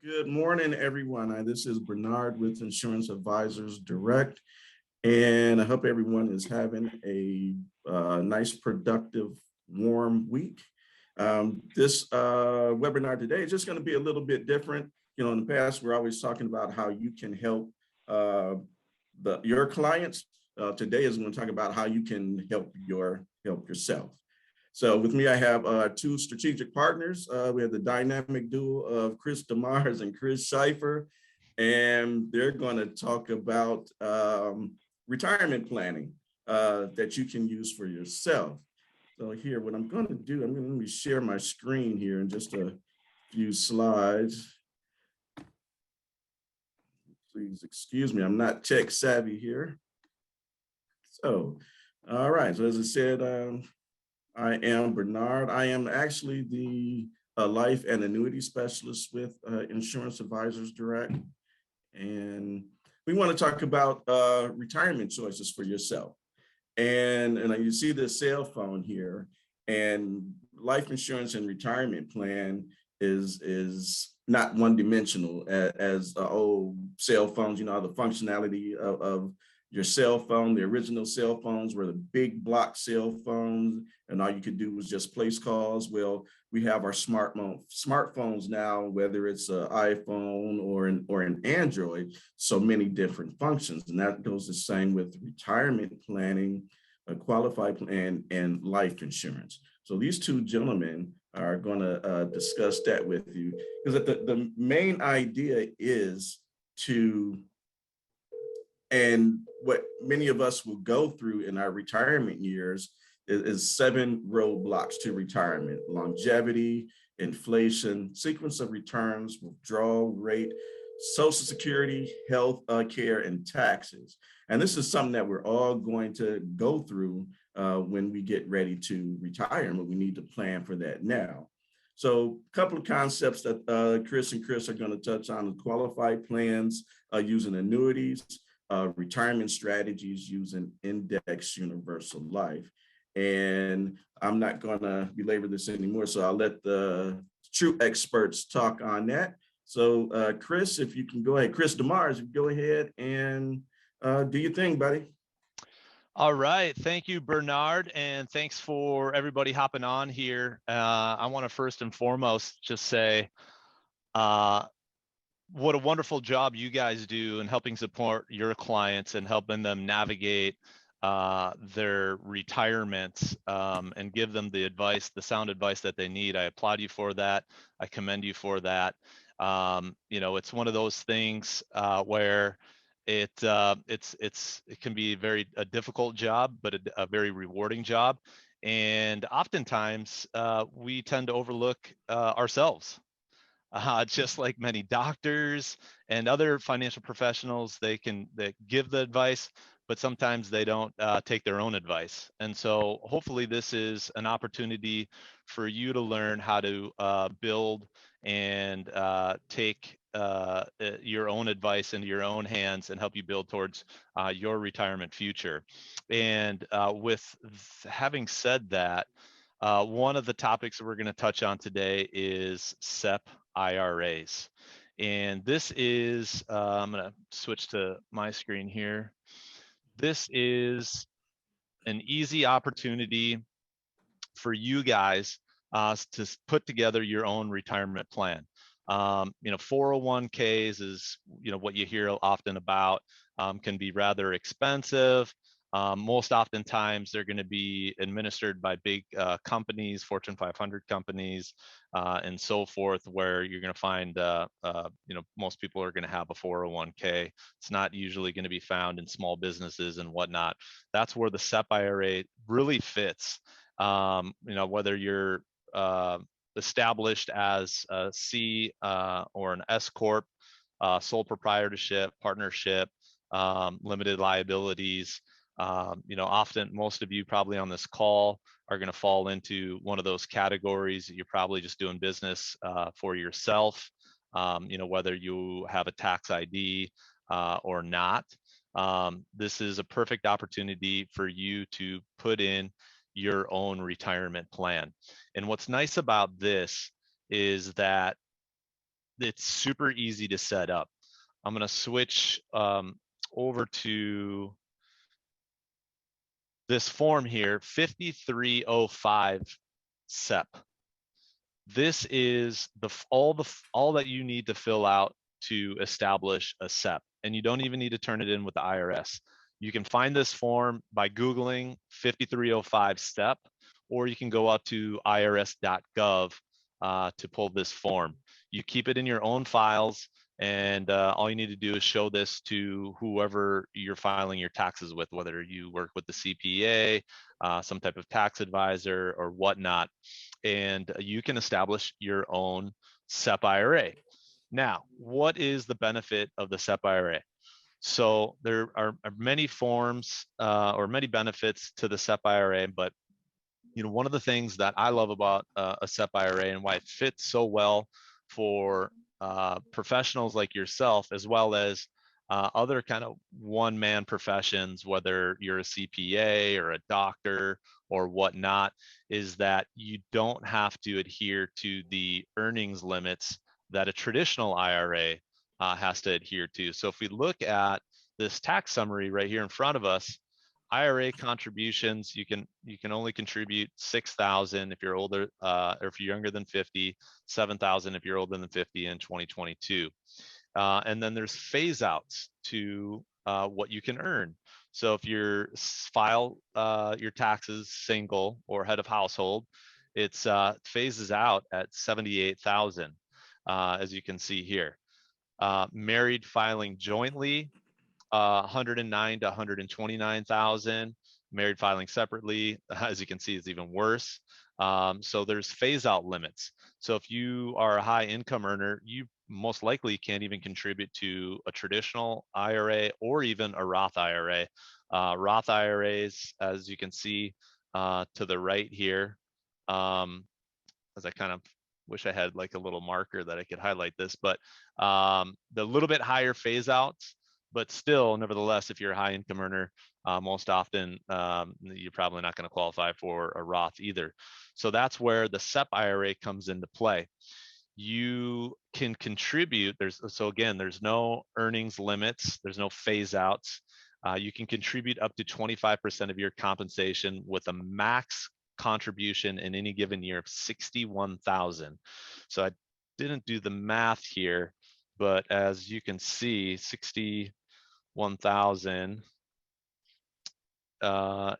Good morning, everyone. This is Bernard with Insurance Advisors Direct, and I hope everyone is having a nice, productive, warm week. This webinar today is just going to be a little bit different. You know, in the past, we're always talking about how you can help your clients. Today is going to talk about how you can help yourself. So with me, I have two strategic partners. We have the dynamic duo of Chris DeMars and Chris Schleifer, and they're going to talk about retirement planning that you can use for yourself. So here, what I'm going to do, I'm going to share my screen here in just a few slides. Please excuse me, I'm not tech savvy here. So, all right, so as I said, I am Bernard. I am actually the life and annuity specialist with Insurance Advisors Direct. And we want to talk about retirement choices for yourself. And you see this cell phone here, and life insurance and retirement plan is not one-dimensional as old cell phones. You know, the functionality of your cell phone. The original cell phones were the big block cell phones, and all you could do was just place calls. Well, we have our smartphones now, whether it's an iPhone or an Android, so many different functions. And that goes the same with retirement planning, a qualified plan, and life insurance. So these two gentlemen are going to discuss that with you, because the main idea is to, and what many of us will go through in our retirement years is 7 roadblocks to retirement: longevity, inflation, sequence of returns, withdrawal rate, Social Security, health care, and taxes. And this is something that we're all going to go through when we get ready to retire, but we need to plan for that now. So a couple of concepts that Chris and Chris are going to touch on: the qualified plans using annuities, retirement strategies using index universal life. And I'm not going to belabor this anymore, so I'll let the true experts talk on that. So Chris, if you can go ahead, Chris DeMars, go ahead and do your thing, buddy. All right. Thank you, Bernard. And thanks for everybody hopping on here. I want to first and foremost just say what a wonderful job you guys do in helping support your clients and helping them navigate their retirements and give them the advice, the sound advice that they need. I applaud you for that. I commend you for that. You know, it's one of those things where it can be a difficult job, but a very rewarding job. And oftentimes we tend to overlook ourselves. Just like many doctors and other financial professionals, they give the advice, but sometimes they don't take their own advice. And so hopefully this is an opportunity for you to learn how to build and take your own advice into your own hands and help you build towards your retirement future. And with having said that, one of the topics that we're going to touch on today is Sep IRAs. And this is, I'm going to switch to my screen here. This is an easy opportunity for you guys to put together your own retirement plan. You know, 401ks is, you know, what you hear often about, can be rather expensive. Most oftentimes they're going to be administered by big companies, Fortune 500 companies, and so forth, where you're going to find, you know, most people are going to have a 401k. It's not usually going to be found in small businesses and whatnot. That's where the Sep IRA really fits. You know, whether you're established as a C or an S Corp, sole proprietorship, partnership, limited liabilities. You know, often most of you probably on this call are going to fall into one of those categories. You're probably just doing business for yourself, you know, whether you have a tax ID or not. This is a perfect opportunity for you to put in your own retirement plan. And what's nice about this is that it's super easy to set up. I'm going to switch over to this form here, 5305 Sep. This is all that you need to fill out to establish a Sep, and you don't even need to turn it in with the IRS. You can find this form by Googling 5305 Sep, or you can go out to irs.gov to pull this form. You keep it in your own files, and all you need to do is show this to whoever you're filing your taxes with, whether you work with the CPA, some type of tax advisor, or whatnot, and you can establish your own Sep Ira. Now, what is the benefit of the Sep Ira? So there are many forms or many benefits to the Sep Ira, but one of the things that I love about a Sep Ira and why it fits so well for professionals like yourself, as well as other kind of one-man professions, whether you're a CPA or a doctor or whatnot, is that you don't have to adhere to the earnings limits that a traditional IRA has to adhere to. So if we look at this tax summary right here in front of us, IRA contributions, you can only contribute 6,000 if you're older, or if you're younger than 50, 7,000 if you're older than 50 in 2022. And then there's phase outs to what you can earn. So if you file your taxes single or head of household, it's phases out at 78,000, as you can see here. Married filing jointly, 109 to 129,000. Married filing separately, as you can see, is even worse. So there's phase out limits. So if you are a high income earner, you most likely can't even contribute to a traditional IRA or even a Roth IRA. Roth IRAs, as you can see to the right here, as I kind of wish I had like a little marker that I could highlight this, but the little bit higher phase outs, but still, nevertheless, if you're a high income earner, most often you're probably not going to qualify for a Roth either. So that's where the Sep IRA comes into play. You can contribute. So again, there's no earnings limits. There's no phase outs. You can contribute up to 25% of your compensation with a max contribution in any given year of 61,000. So I didn't do the math here, but as you can see, 61,000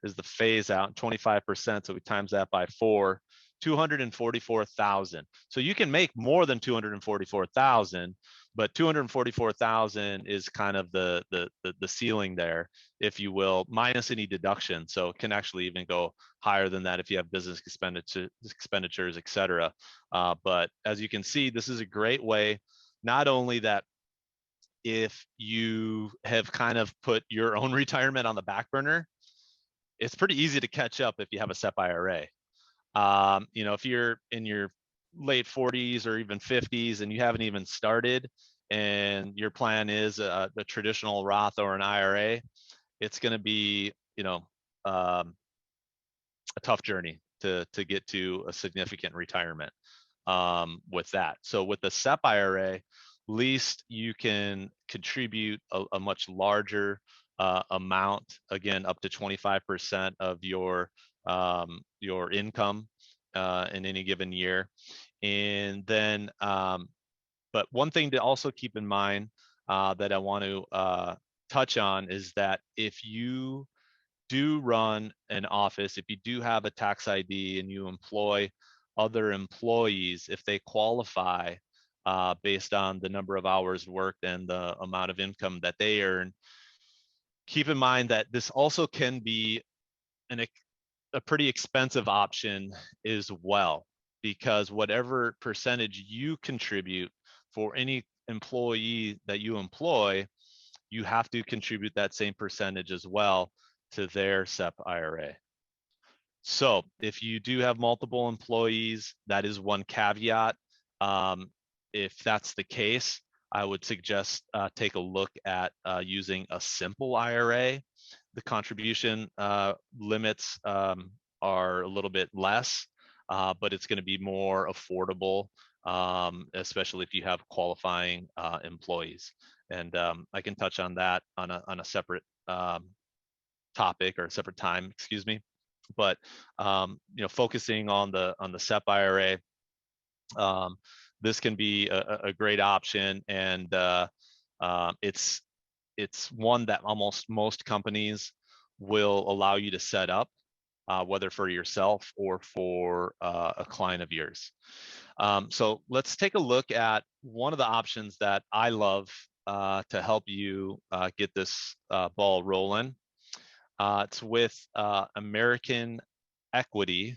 is the phase out, 25%. So we times that by 4, 244,000. So you can make more than 244,000, but 244,000 is kind of the ceiling there, if you will, minus any deduction. So it can actually even go higher than that if you have business expenditures, et cetera. But as you can see, this is a great way, not only that if you have kind of put your own retirement on the back burner, it's pretty easy to catch up if you have a Sep IRA. If you're in your late 40s or even 50s and you haven't even started, and your plan is the traditional Roth or an IRA, it's going to be, a tough journey to get to a significant retirement with that. So with the Sep IRA, least you can contribute a much larger amount, again, up to 25% of your income in any given year. And then, but one thing to also keep in mind that I want to touch on is that if you do run an office, if you do have a tax ID and you employ other employees, if they qualify based on the number of hours worked and the amount of income that they earn, keep in mind that this also can be a pretty expensive option as well, because whatever percentage you contribute for any employee that you employ, you have to contribute that same percentage as well to their Sep IRA. So if you do have multiple employees, that is one caveat. If that's the case, I would suggest take a look at using a simple IRA. The contribution limits are a little bit less, but it's going to be more affordable especially if you have qualifying employees. And I can touch on that on a separate topic or a separate time, excuse me. But focusing on the Sep Ira, this can be a great option, and it's one that almost most companies will allow you to set up, whether for yourself or for a client of yours. So let's take a look at one of the options that I love to help you get this ball rolling. It's with American Equity.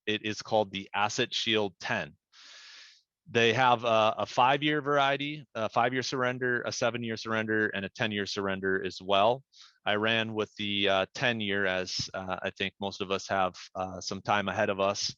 It is called the Asset Shield 10. They have a 5-year variety, a 5-year surrender, a 7-year surrender, and a 10-year surrender as well. I ran with the 10-year as I think most of us have some time ahead of us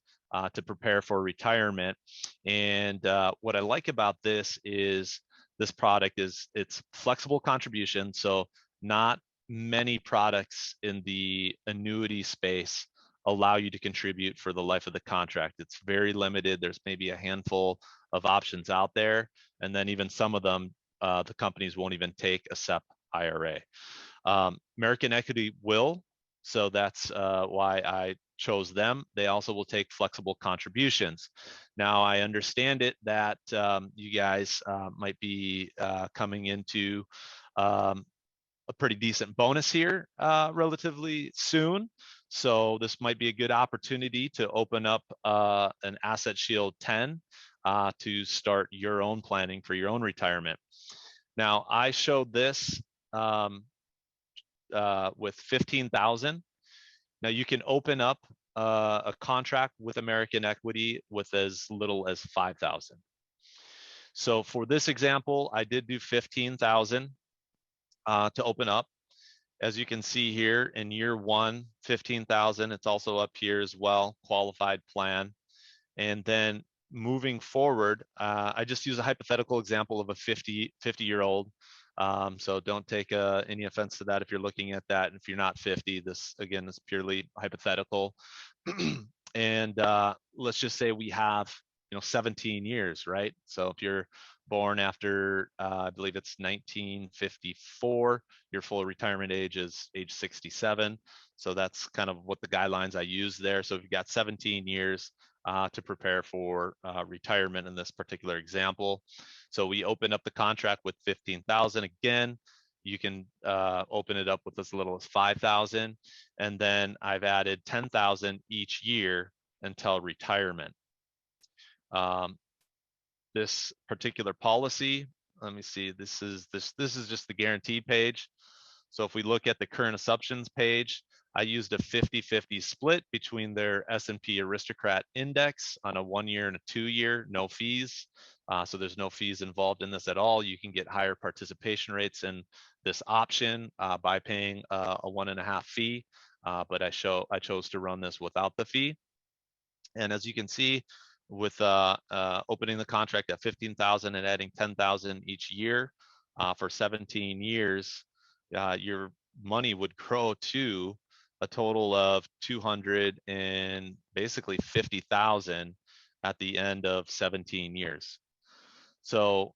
to prepare for retirement. And what I like about this is this product is it's flexible contribution. So not many products in the annuity space allow you to contribute for the life of the contract. It's very limited. There's maybe a handful of options out there. And then even some of them, the companies won't even take a Sep Ira. American Equity will, so that's why I chose them. They also will take flexible contributions. Now, I understand it that you guys might be coming into a pretty decent bonus here relatively soon. So this might be a good opportunity to open up an Asset Shield 10 to start your own planning for your own retirement. Now, I showed this with 15,000. Now you can open up a contract with American Equity with as little as 5,000. So for this example, I did do 15,000 to open up. As you can see here in year one, 15,000, it's also up here as well, qualified plan. And then moving forward, I just use a hypothetical example of a 50-year-old. So don't take any offense to that if you're looking at that. And if you're not 50, this again is purely hypothetical. And let's just say we have 17 years, right? So if you're born after I believe it's 1954, your full retirement age is age 67. So that's kind of what the guidelines I use there. So if you've got 17 years to prepare for retirement in this particular example. So we open up the contract with 15,000. Again, you can open it up with as little as 5,000. And then I've added 10,000 each year until retirement. This particular policy, let me see, this is just the guarantee page. So if we look at the current assumptions page, I used a 50-50 split between their S&P Aristocrat Index on a 1-year and a 2-year, no fees. So there's no fees involved in this at all. You can get higher participation rates in this option by paying a 1.5 fee, but I chose to run this without the fee. And as you can see, with opening the contract at 15,000 and adding 10,000 each year for 17 years, your money would grow to a total of 200 and basically 50,000 at the end of 17 years. So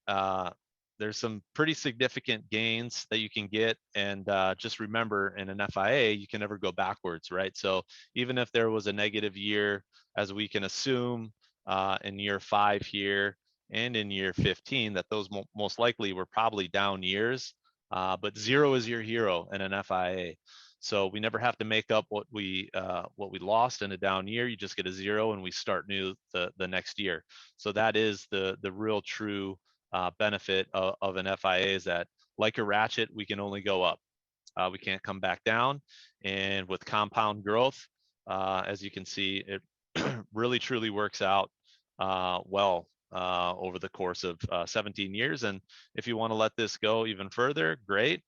there's some pretty significant gains that you can get. And just remember, in an FIA, you can never go backwards, right? So even if there was a negative year, as we can assume in year 5 here and in year 15, that those most likely were probably down years, but 0 is your hero in an FIA. So we never have to make up what we lost in a down year. You just get a 0 and we start new the next year. So that is the real true benefit of an FIA, is that like a ratchet, we can only go up. We can't come back down. And with compound growth, as you can see, it really truly works out well over the course of 17 years. And if you want to let this go even further, great.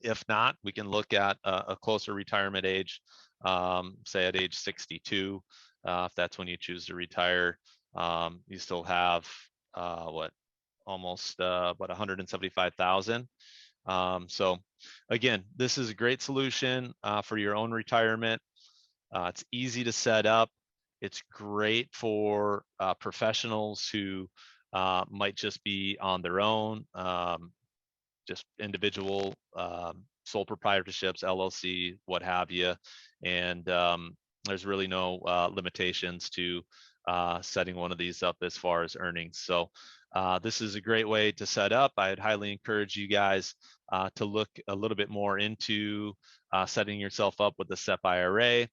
If not, we can look at a closer retirement age, say at age 62, if that's when you choose to retire. You still have almost 175,000. So again, this is a great solution for your own retirement. It's easy to set up. It's great for professionals who might just be on their own, just individual sole proprietorships, LLC, what have you. And there's really no limitations to setting one of these up as far as earnings. So this is a great way to set up. I'd highly encourage you guys to look a little bit more into setting yourself up with the Sep Ira.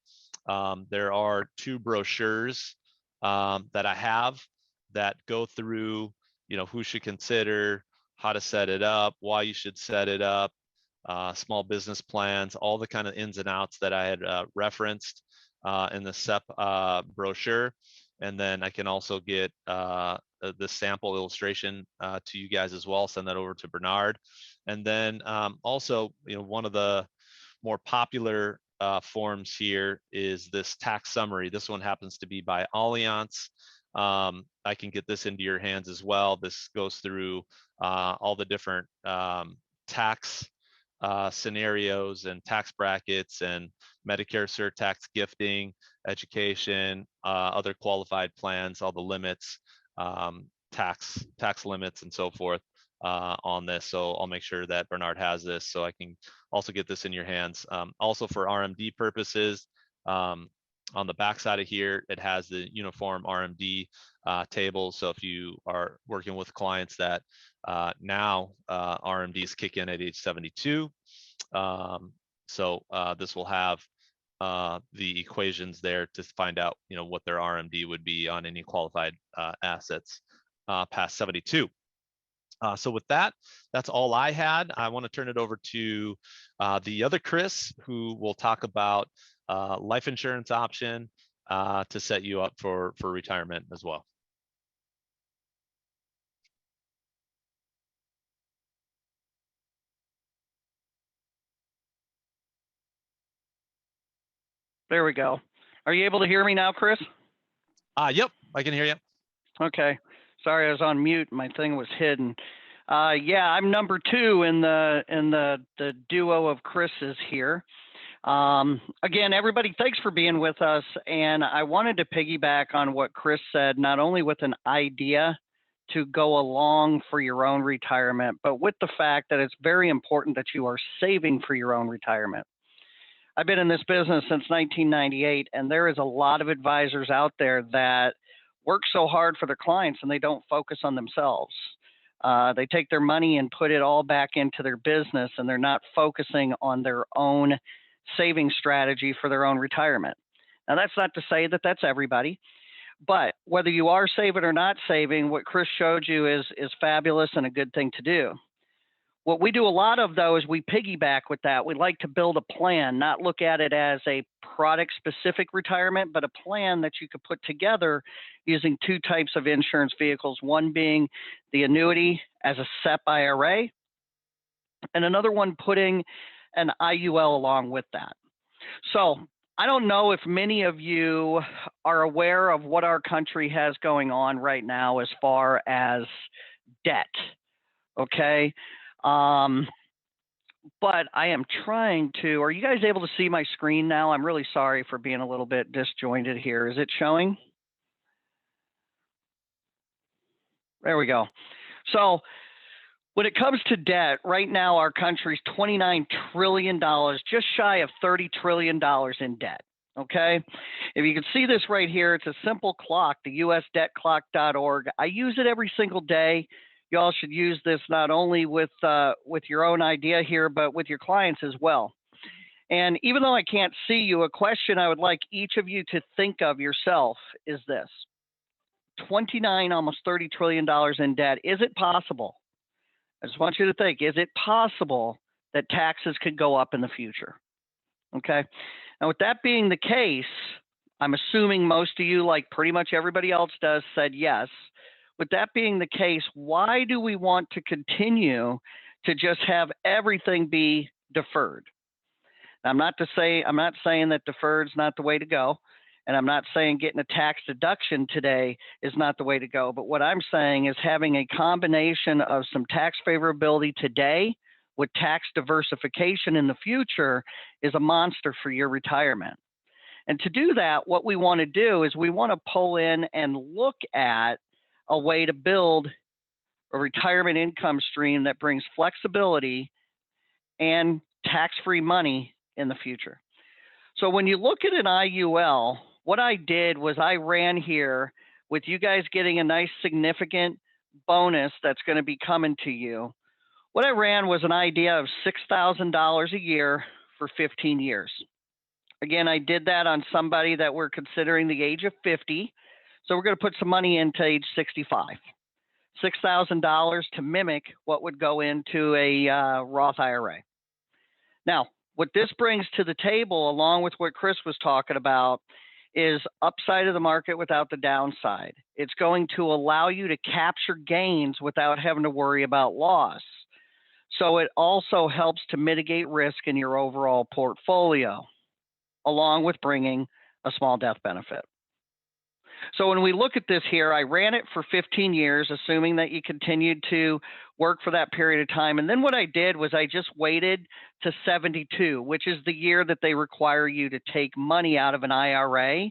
There are 2 brochures that I have that go through, who should consider, how to set it up, why you should set it up, small business plans, all the kind of ins and outs that I had referenced in the Sep brochure. And then I can also get the sample illustration to you guys as well, send that over to Bernard. And then also, one of the more popular forms here is this tax summary. This one happens to be by Allianz. I can get this into your hands as well. This goes through all the different tax scenarios and tax brackets and Medicare surtax gifting, education, other qualified plans, all the limits, tax limits and so forth on this. So I'll make sure that Bernard has this so I can also get this in your hands. Also for RMD purposes, on the back side of here, it has the uniform RMD table. So if you are working with clients that now RMDs kick in at age 72, this will have the equations there to find out, what their RMD would be on any qualified assets past 72. So with that, that's all I had. I want to turn it over to the other Chris, who will talk about life insurance option to set you up for retirement as well. There we go. Are you able to hear me now, Chris? Yep, I can hear you. Okay. Sorry, I was on mute. My thing was hidden. Yeah, I'm number 2 in the duo of Chris's here. Again, everybody, thanks for being with us. And I wanted to piggyback on what Chris said, not only with an idea to go along for your own retirement, but with the fact that it's very important that you are saving for your own retirement. I've been in this business since 1998, and there is a lot of advisors out there that work so hard for their clients and they don't focus on themselves. They take their money and put it all back into their business, and they're not focusing on their own saving strategy for their own retirement. Now, that's not to say that that's everybody, but whether you are saving or not saving, what Chris showed you is fabulous and a good thing to do. What we do a lot of, though, is we piggyback with that. We like to build a plan, not look at it as a product-specific retirement, but a plan that you could put together using 2 types of insurance vehicles, one being the annuity as a Sep Ira, and another one putting an IUL along with that. So I don't know if many of you are aware of what our country has going on right now as far as debt, okay? But I am trying to, are you guys able to see my screen now? I'm really sorry for being a little bit disjointed here. Is it showing? There we go. So when it comes to debt, right now our country's $29 trillion, just shy of $30 trillion in debt. Okay, if you can see this right here, it's a simple clock, the usdebtclock.org. I use it every single day. Y'all should use this not only with your own idea here, but with your clients as well. And even though I can't see you, a question I would like each of you to think of yourself is this: 29, almost $30 trillion in debt. Is it possible? I just want you to think, is it possible that taxes could go up in the future? Okay. Now, with that being the case, I'm assuming most of you, like pretty much everybody else does, said yes. With that being the case, why do we want to continue to just have everything be deferred? I'm not saying that deferred's not the way to go, and I'm not saying getting a tax deduction today is not the way to go. But what I'm saying is having a combination of some tax favorability today with tax diversification in the future is a monster for your retirement. And to do that, what we want to do is we want to pull in and look at a way to build a retirement income stream that brings flexibility and tax-free money in the future. So when you look at an IUL, what I did was I ran here with you guys getting a nice significant bonus that's going to be coming to you. What I ran was an idea of $6,000 a year for 15 years. Again, I did that on somebody that we're considering the age of 50. So we're going to put some money into age 65. $6,000 to mimic what would go into a Roth IRA. Now, what this brings to the table, along with what Chris was talking about, is upside of the market without the downside. It's going to allow you to capture gains without having to worry about loss. So it also helps to mitigate risk in your overall portfolio, along with bringing a small death benefit. So when we look at this here, I ran it for 15 years, assuming that you continued to work for that period of time. And then what I did was I just waited to 72, which is the year that they require you to take money out of an IRA.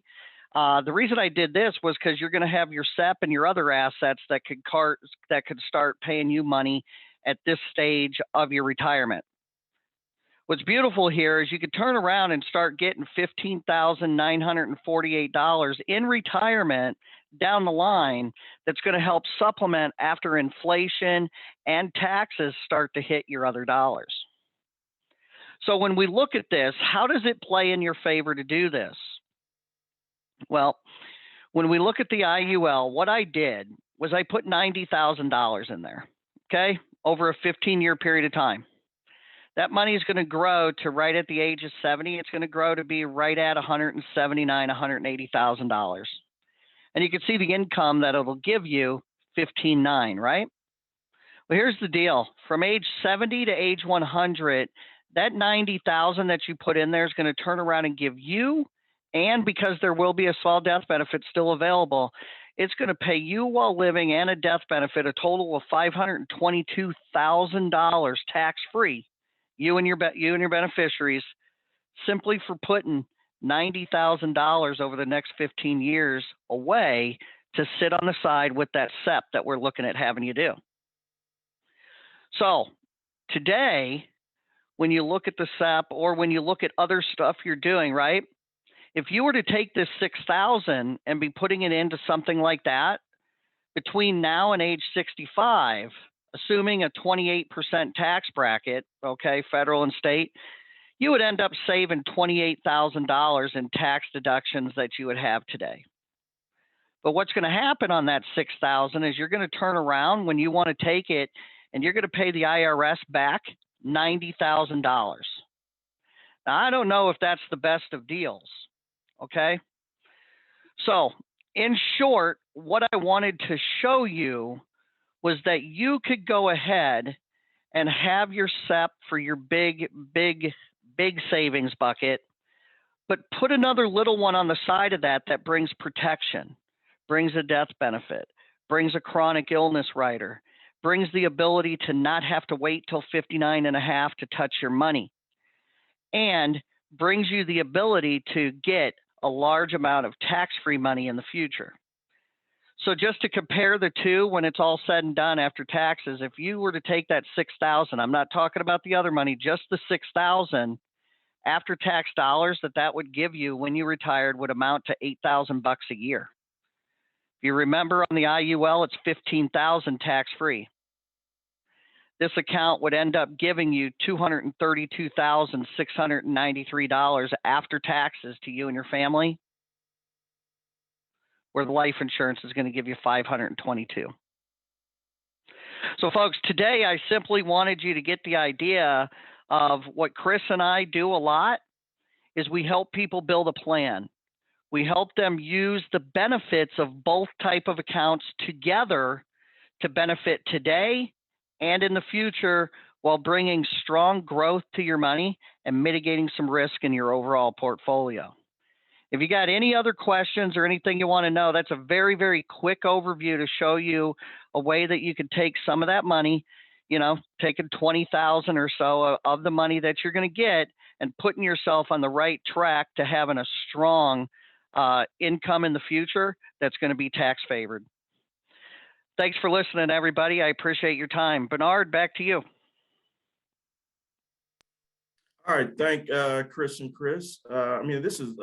The reason I did this was because you're going to have your SEP and your other assets that could start paying you money at this stage of your retirement. What's beautiful here is you could turn around and start getting $15,948 in retirement down the line that's going to help supplement after inflation and taxes start to hit your other dollars. So when we look at this, how does it play in your favor to do this? Well, when we look at the IUL, what I did was I put $90,000 in there, okay, over a 15-year period of time. That money is going to grow to right at the age of 70. It's going to grow to be right at $179,000, $180,000. And you can see the income that it'll give you, $15,900, right? Well, here's the deal. From age 70 to age 100, that $90,000 that you put in there is going to turn around and give you, and because there will be a small death benefit still available, it's going to pay you while living and a death benefit, a total of $522,000 tax-free. You and your beneficiaries, simply for putting $90,000 over the next 15 years away to sit on the side with that SEP that we're looking at having you do. So today, when you look at the SEP or when you look at other stuff you're doing, right? If you were to take this $6,000 and be putting it into something like that, between now and age 65, assuming a 28% tax bracket, okay, federal and state, you would end up saving $28,000 in tax deductions that you would have today. But what's going to happen on that $6,000 is you're going to turn around when you want to take it and you're going to pay the IRS back $90,000. Now, I don't know if that's the best of deals, okay? So, in short, what I wanted to show you was that you could go ahead and have your SEP for your big savings bucket, but put another little one on the side of that that brings protection, brings a death benefit, brings a chronic illness rider, brings the ability to not have to wait till 59 and a half to touch your money, and brings you the ability to get a large amount of tax-free money in the future. So just to compare the two, when it's all said and done after taxes, if you were to take that $6,000, I'm not talking about the other money, just the $6,000 after tax dollars that would give you when you retired would amount to $8,000 a year. If you remember on the IUL, it's $15,000 tax-free. This account would end up giving you $232,693 after taxes to you and your family, where the life insurance is going to give you $522. So folks, today I simply wanted you to get the idea of what Chris and I do a lot is we help people build a plan. We help them use the benefits of both type of accounts together to benefit today and in the future while bringing strong growth to your money and mitigating some risk in your overall portfolio. If you got any other questions or anything you want to know, that's a very, very quick overview to show you a way that you could take some of that money, you know, taking 20,000 or so of the money that you're going to get and putting yourself on the right track to having a strong income in the future that's going to be tax favored. Thanks for listening, everybody. I appreciate your time. Bernard, back to you. All right, thank Chris and Chris. I mean, this is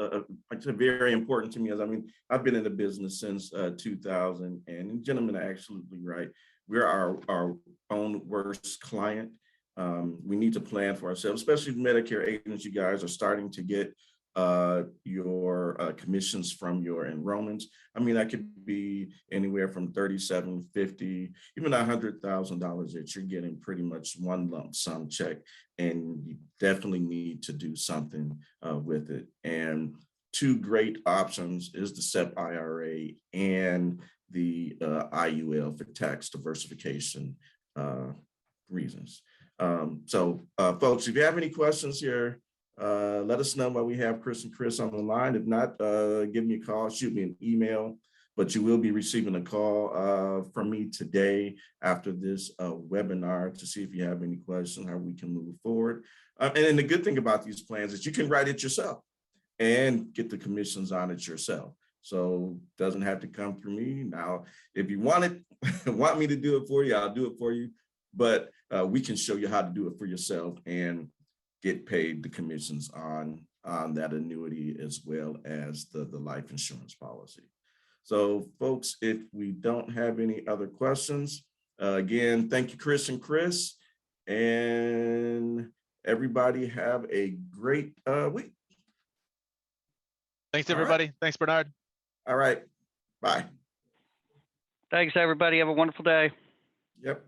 very important to me. I've been in the business since 2000, and the gentlemen are absolutely right. We're our own worst client. We need to plan for ourselves, especially Medicare agents. You guys are starting to get your commissions from your enrollments. I mean, that could be anywhere from $37.50, even $100,000 that you're getting pretty much one lump sum check, and you definitely need to do something with it. And two great options is the Sep Ira and the IUL for tax diversification reasons. So folks, if you have any questions here, let us know while we have Chris and Chris on the line. If not, give me a call, shoot me an email, but you will be receiving a call from me today after this webinar to see if you have any questions, how we can move forward. And then the good thing about these plans is you can write it yourself and get the commissions on it yourself. So it doesn't have to come through me. Now, if you want me to do it for you, I'll do it for you. But we can show you how to do it for yourself and get paid the commissions on that annuity as well as the life insurance policy. So folks, if we don't have any other questions, again, thank you, Chris and Chris, and everybody have a great week. Thanks, everybody. Right. Thanks, Bernard. All right. Bye. Thanks, everybody. Have a wonderful day. Yep.